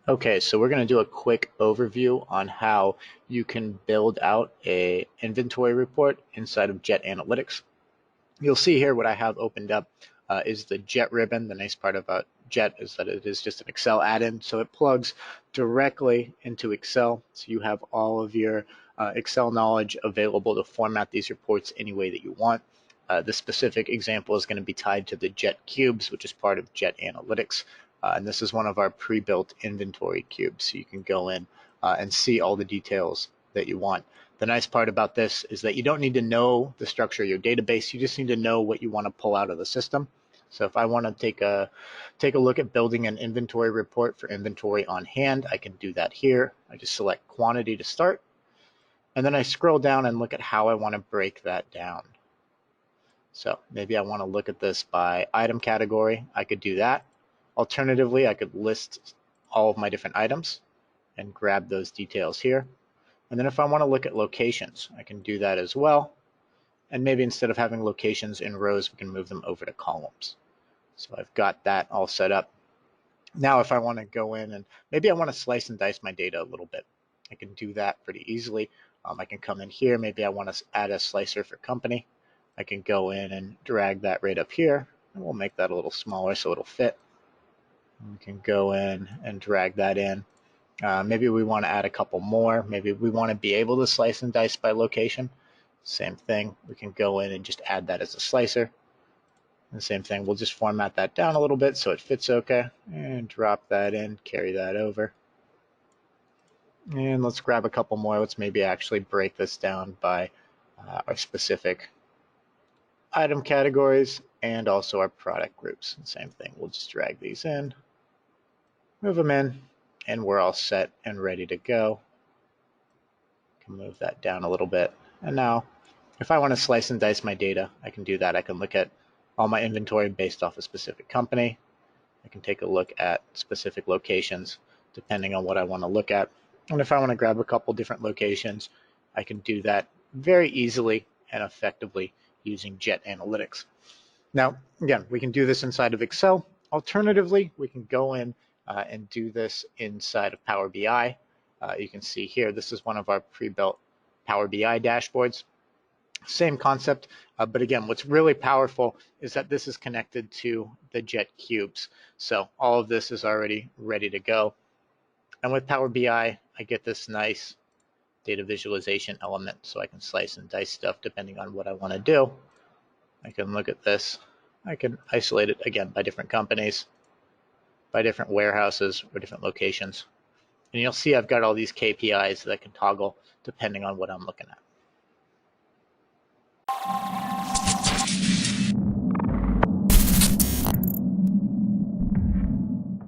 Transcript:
Okay, so we're going to do a quick overview on how you can build out a inventory report inside of Jet Analytics. You'll see here what I have opened up is the Jet ribbon. The nice part about Jet is that it is just an Excel add-in, so it plugs directly into Excel. So you have all of your Excel knowledge available to format these reports any way that you want. The specific example is going to be tied to the Jet cubes, which is part of Jet Analytics. And this is one of our pre-built inventory cubes. So you can go in and see all the details that you want. The nice part about this is that you don't need to know the structure of your database. You just need to know what you want to pull out of the system. So if I want to take a look at building an inventory report for inventory on hand, I can do that here. I just select quantity to start, and then I scroll down and look at how I want to break that down. So maybe I want to look at this by item category. I could do that. Alternatively, I could list all of my different items and grab those details here. And then if I want to look at locations, I can do that as well. And maybe instead of having locations in rows, we can move them over to columns. So I've got that all set up. Now if I want to go in and maybe I want to slice and dice my data a little bit, I can do that pretty easily. I can come in here. Maybe I want to add a slicer for company. I can go in and drag that right up here. And we'll make that a little smaller so it'll fit. We can go in and drag that in. Maybe we want to add a couple more. Maybe we want to be able to slice and dice by location. Same thing. We can go in and just add that as a slicer. And same thing. We'll just format that down a little bit so it fits okay. And drop that in, carry that over. And let's grab a couple more. Let's maybe actually break this down by our specific item categories and also our product groups. Same thing. We'll just drag these in, move them in, and we're all set and ready to go. Can move that down a little bit. And now if I want to slice and dice my data, I can do that. I can look at all my inventory based off a specific company. I can take a look at specific locations depending on what I want to look at. And if I want to grab a couple different locations, I can do that very easily and effectively using Jet Analytics. Now, again, we can do this inside of Excel. Alternatively, we can go in and do this inside of Power BI. You can see here, this is one of our pre-built Power BI dashboards. Same concept, but again, what's really powerful is that this is connected to the Jet cubes. So all of this is already ready to go. And with Power BI, I get this nice data visualization element, so I can slice and dice stuff depending on what I want to do. I can look at this. I can isolate it again by different companies, by different warehouses or different locations. And you'll see I've got all these KPIs that I can toggle depending on what I'm looking at.